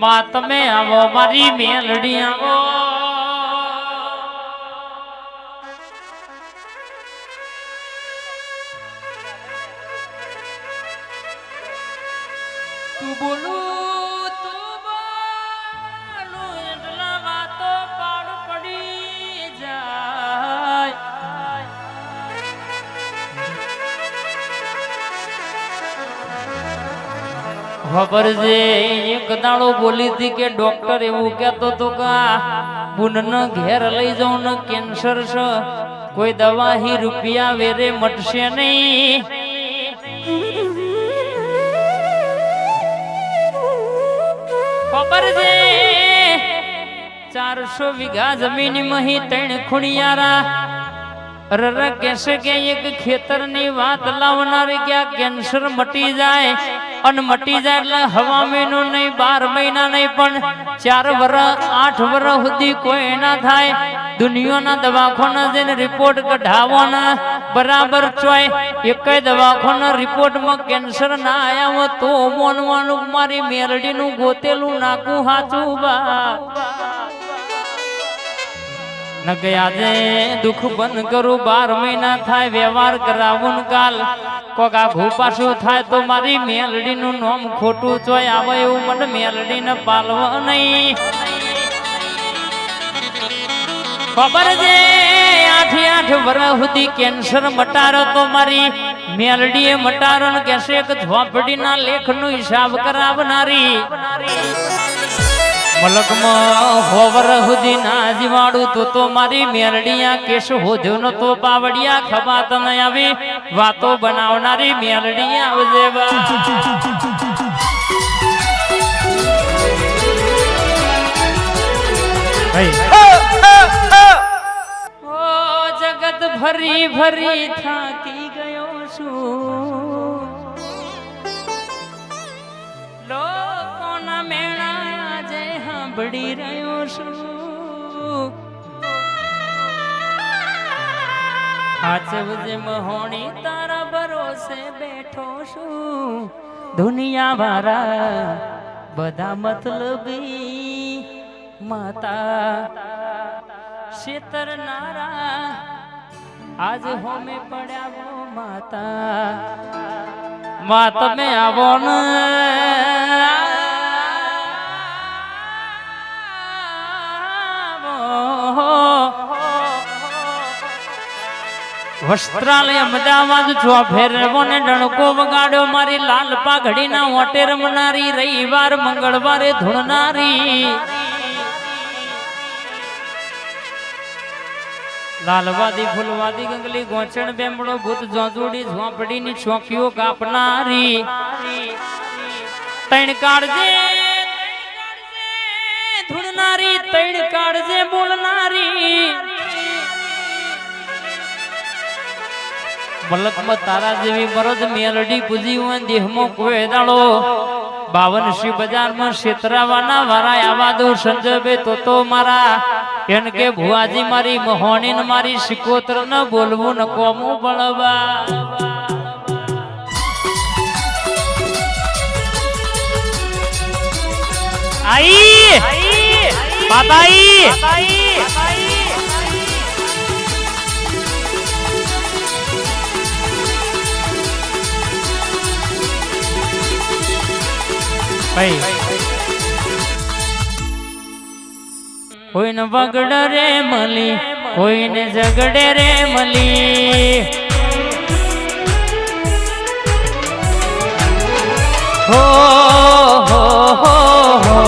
માં તમે આવો મારી મેલડી આવો તું બોલું એટલા વાતો પાડ પડી જાય ખબર છે એક દાડો બોલી હતી કે ડોક્ટર એવું કહેતો હતો કે બુનને ઘેર લઈ જાઉં ને કેન્સર છે કોઈ દવા હી રૂપિયા વેરે મટશે નહીં ખબર છે 400 વીઘા જમીન મહી 3 ખુણિયારા અરર કેસે કે એક ખેતરની વાત લાવનારી કે આ કેન્સર મટી જાય અને મટી જાય એટલે હવા મહિનો નહીં 12 મહિના નહીં પણ 4 વર્ષ 8 વર્ષ સુધી કોઈ ના થાય દુનિયાના દવાખાના જઈને રિપોર્ટ કઢાવવાના બરાબર ચોય એકય દવાખાના રિપોર્ટમાં કેન્સર ના આયા હોય તો મોનવાનું મારી મેરડીનું ગોતેલું નાકું હાચું બા નકે આજે દુઃખ બંધ કરું 12 મહિના થાય વ્યવહાર કરાવું કાલ કોક આઘું પાછું થાય તો મારી મેલડીનું નામ ખોટું ચોય આવે એવું મને મેલડીને પાલવા નહીં ખબર છે 8 વર્ષ સુધી કેન્સર મટારો તો મારી મેલડીએ મટારો ને કહેશે કે ઝોપડીના લેખનો હિસાબ કરાવનારી મલકમાં હોવર સુધી ના જીવાડું તો મારી મેલડીયા કેશ હોધ્યો ન તો પાવડિયા ખબાત ન આવી વાતો બનાવનારી મેલડીયા આવજે બા ઓ જગત ભરી ભરી થાકી ગયો છું લોકોના મેણા બડી રહ્યો છું આચવજે મહોણી તારા ભરોસે બેઠો છું દુનિયા વાળા બધા મતલબી માતા શેતરનારા આજ હોમે પડ્યા માતા માં તમે આવો ને વસ્ત્રાલય અમદાવાદ છો ફેરવો ને ડણકો વગાડ્યો મારી લાલ પાઘડીના ઓટે રમનારી રવિવાર મંગળવારે ધૂણનારી લાલવાદી ફૂલવાદી ગંગલી ગોચણ બેમડો ભૂત જોજોડી ઝોપડીની છોકીઓ કાપનારી તૈણ કાળજે ધૂણનારી તૈણ કાળજે બોલનારી મલકમાં તારા જેવી મરદ મેલડી પૂજી હોય દેહમાં કોઈ દાડો 52 બજારમાં ક્ષેત્રાવાના વારા આવા દો સંજયભાઈ તો મારા એન કે ભુવાજી મારી મહોણી ને મારી શિકોત્ર ન બોલવું ન કોમું બળવા આઈ બાબાઈ કોઈને વગડ રે મલી કોઈને ઝગડે રે મલી હો હો હો હો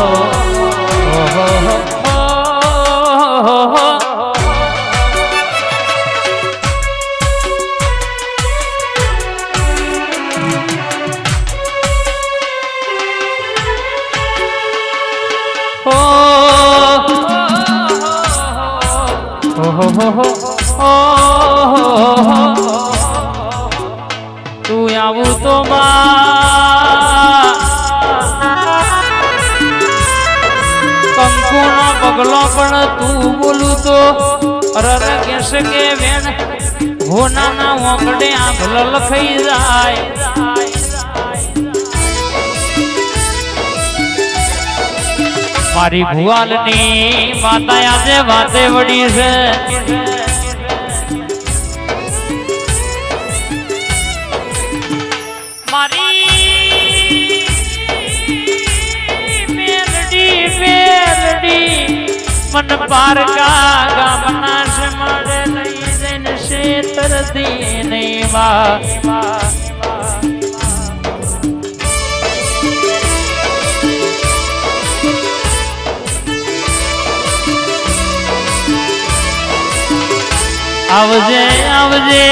તું આવું તો કંકુનો પગલો પણ તું બોલું તો અરર કેસે કે વેણ હોનાના ઓંકડે આંખ લલખાઈ જાય મારી ભુવાલની માતા આજે વાતે વડી છે મારી મેલડી મેલડી મન પારકા ગામના છે મારે લઈ જઈને શેતરથી નહીં વા આવજે આવજે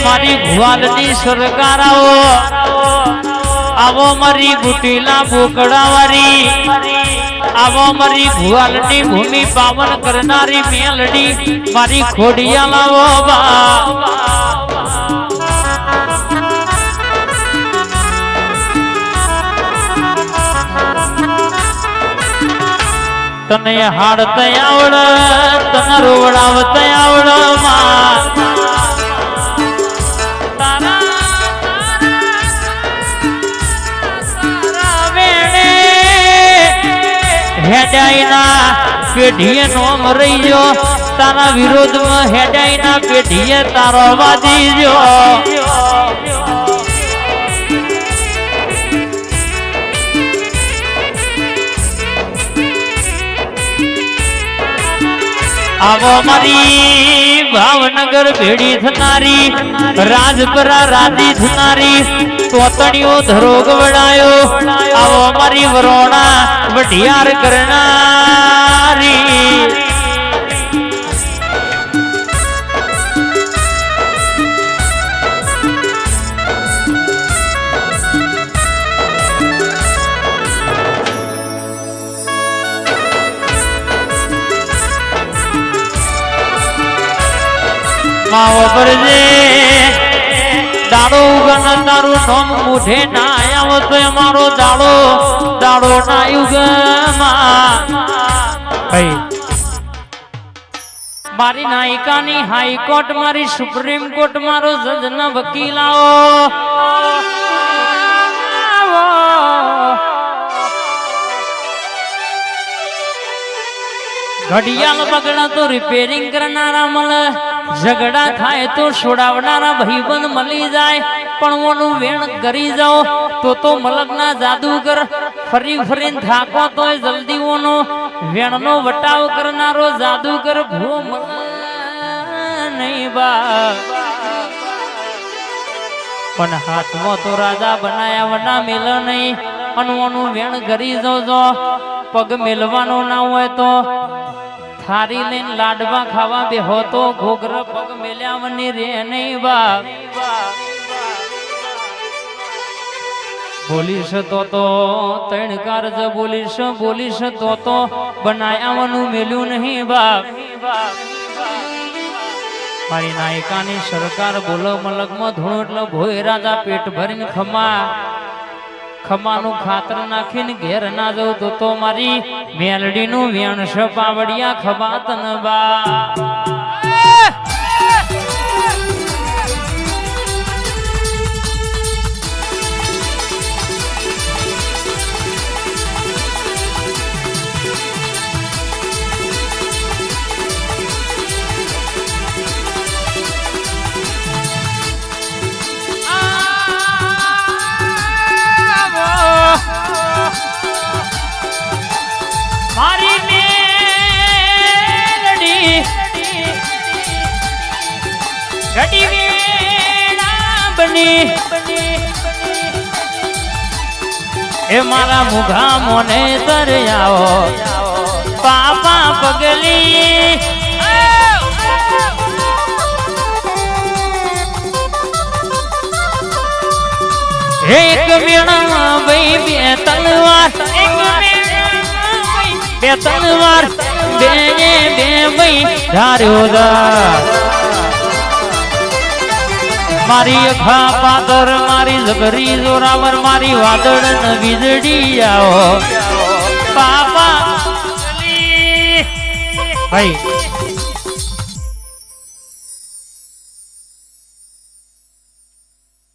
મારી ભુવાલની સરકાર આવો મારી બુટીલા બોકડાવાળી આવો મારી ભુવાલની ભૂમિ પાવન કરનારી મેલડી મારી ખોડિયા લાવો બા તને હાડ આવડ તને રોવડાવ આવડ હેડાઈના પેઢીએ નોમ રહી જો તારા વિરોધમાં હેડાઈના પેઢીએ તારો વાજી જો આવો મારી ભાવનગર ભેડી થનારી રાજપરા રાજી થનારી તોતણીઓ ધરોગ વડાયો આવો મારી વરોણા વઢિયાર કરનારી માવો પરજે દાડો ઉગન તારું નોમ મુઠે ના આવો તો અમારો દાડો દાડો ના યુગમાં મારી નાયિકાની હાઈકોર્ટ મારી સુપ્રીમ કોર્ટ મારો જજ ના વકીલાઓ ઘડિયાળ બગડા તો રિપેરિંગ કરનારા મળે ઝઘડા થાય તો છોડાવનારા ભાઈબંધ મળી જાય પણ ઓનું વેણ કરી જાઓ તો મલકના જાદુગર ફરી ફરીને થાકો તોય જલ્દી ઓનો વેણનો વટાવ કરનારો જાદુગર ભૂ નહીં બા પણ હાથમાં તો રાજા બનાયા વના મેલ નહીં અને ઓનું વેણ કરી જાઓ પગ મેલવાનો ના હોય તો થારી લઈને લાડવા ખાવા બેહો તો ઘોઘર પગ મેલ્યાવની રે નહીં બા બોલીશ તો ત્રણ કારજ બોલીશ તો બનાયાવાનું મેલ્યું નહીં બા મારી નાયકાની સરકાર બોલો મલકમાં ધૂણો એટલે ભોય રાજા પેટ ભરીને ખમાનું ખાતર નાખીને ઘેર ના જવું તો મારી મેલડીનું વેણ પાવડિયા ખબાતન બા મારી મેલડી ઘડી વેણા બની એ મારા મુઘા મોને તરયાઓ પાપા પગલી એક વેણા ભાઈ બે તલવાર બે તલવાર બે ભાઈ ધાર્યો મારી અખા પાદર મારી જબરી જોરાવર મારી વાદળ ને વીજળી આવો પાપા ભાઈ